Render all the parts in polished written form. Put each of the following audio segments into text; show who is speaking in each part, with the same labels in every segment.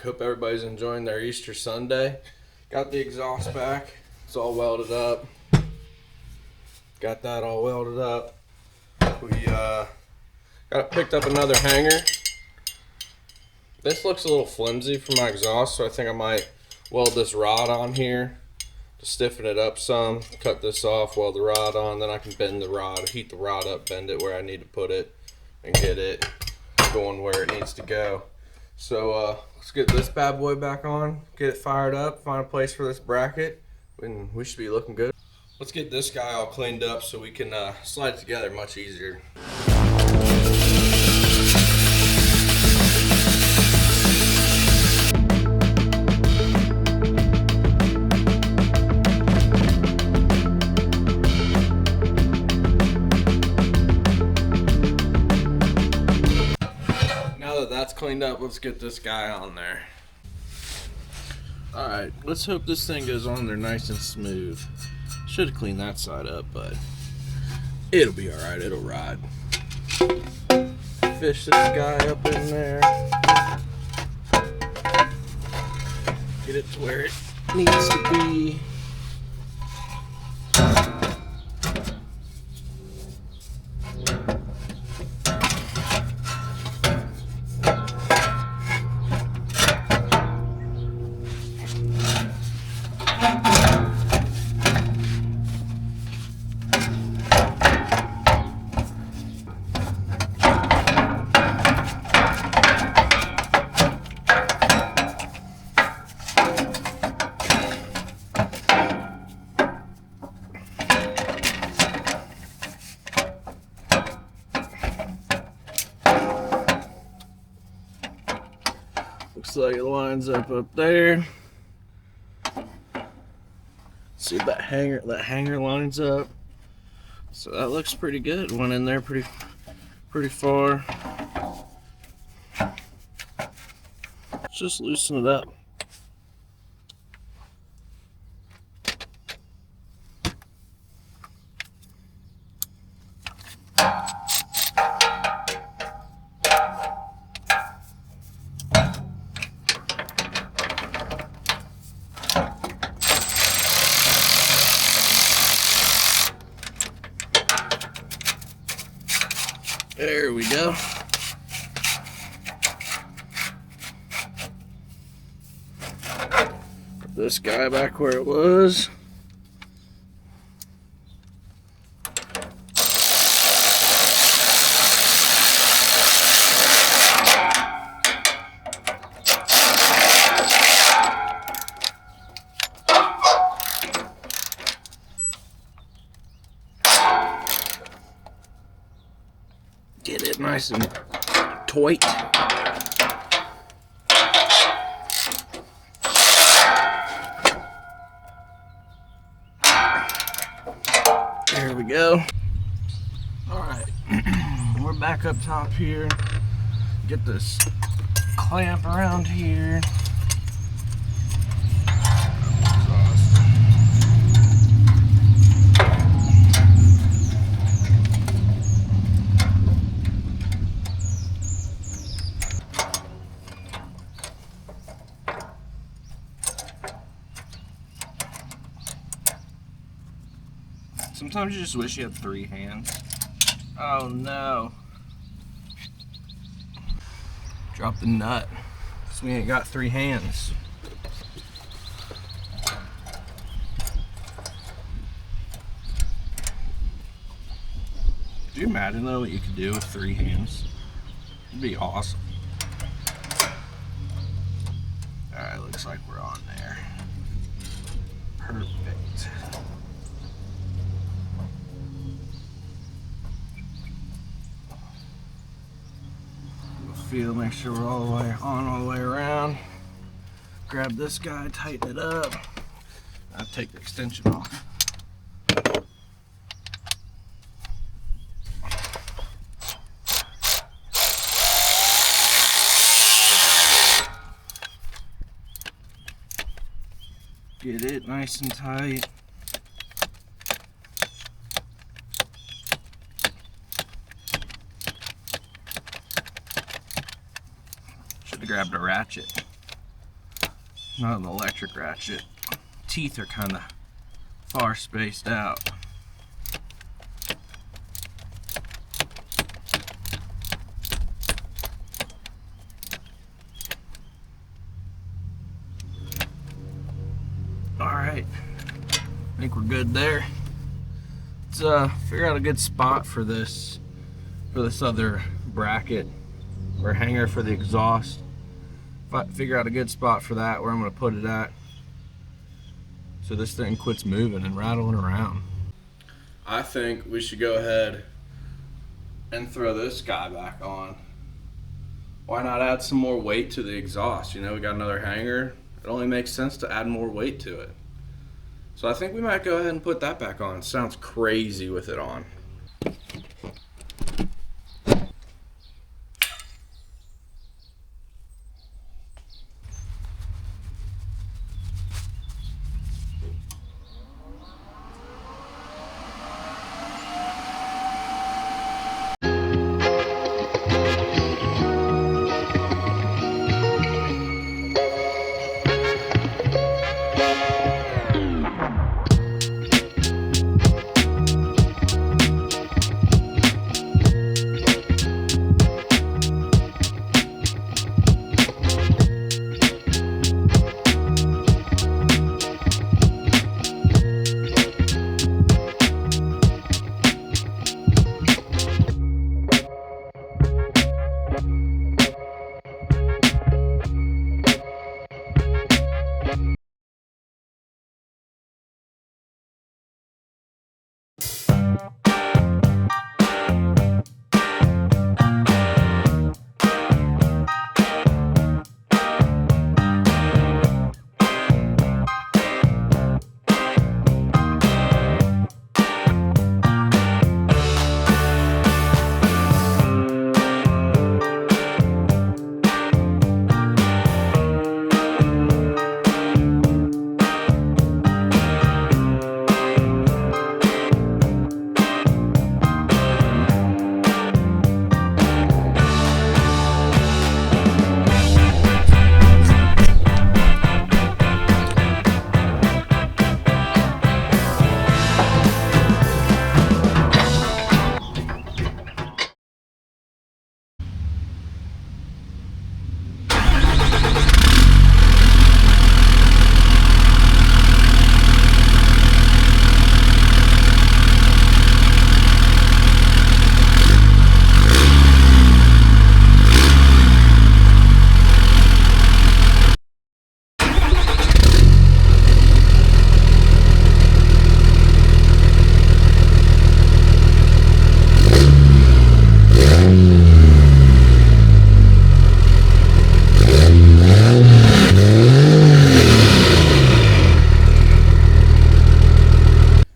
Speaker 1: back. Hope everybody's enjoying their Easter Sunday. Got the exhaust back. It's all welded up. Got that all welded up. We picked up another hanger. This looks a little flimsy for my exhaust, so I think I might weld this rod on here to stiffen it up some. Cut this off, weld the rod on, then I can bend the rod, heat the rod up, bend it where I need to put it, and get it going where it needs to go. So let's get this bad boy back on, get it fired up, find a place for this bracket, and we should be looking good. Let's get this guy all cleaned up so we can slide it together much easier. That's cleaned up, let's get this guy on there. Alright, let's hope this thing goes on there nice and smooth. Should have cleaned that side up, but it'll be alright, it'll ride. Fish this guy up in there. Get it to where it needs to be. Looks like it lines up there. See if that hanger lines up. So that looks pretty good. Went in there pretty far. Let's just loosen it up. There we go. Put this guy back where it was. Get it nice and tight. There we go. Alright, we're back up top here. Get this clamp around here. Sometimes you just wish you had 3 hands. Oh no. Drop the nut. So we ain't got 3 hands. Could you imagine though what you could do with 3 hands? It'd be awesome. Alright, looks like we're on there. Perfect. Feel, make sure we're all the way on, all the way around. Grab this guy, tighten it up. I'll take the extension off. Get it nice and tight. Should have grabbed a ratchet. not an electric ratchet. Teeth are kind of far spaced out. Alright, I think we're good there. Let's figure out a good spot for this other bracket or hanger for the exhaust. If I figure out a good spot for that, where I'm going to put it at, so this thing quits moving and rattling around. I think we should go ahead and throw this guy back on. Why not add some more weight to the exhaust? You know, we got another hanger. It only makes sense to add more weight to it. So I think we might go ahead and put that back on. It sounds crazy with it on.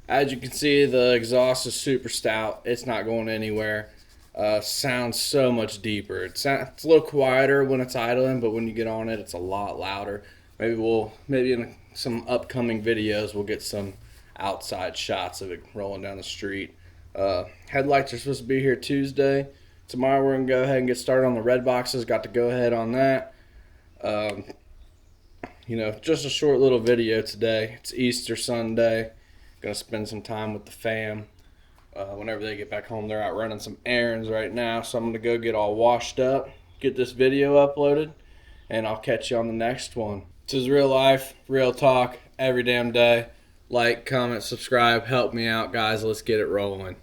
Speaker 1: As you can see, the exhaust is super stout. It's not going anywhere. Sounds so much deeper. It's a little quieter when it's idling, but when you get on it, it's a lot louder. Maybe in some upcoming videos, we'll get some outside shots of it rolling down the street. Headlights are supposed to be here Tuesday. Tomorrow we're gonna go ahead and get started on the red boxes. Got to go ahead on that. You know, just a short little video today. It's Easter Sunday. Gonna spend some time with the fam. Whenever they get back home, they're out running some errands right now. So I'm gonna go get all washed up, get this video uploaded, and I'll catch you on the next one. This is real life, real talk, every damn day. Like, comment, subscribe, help me out, guys. Let's get it rolling.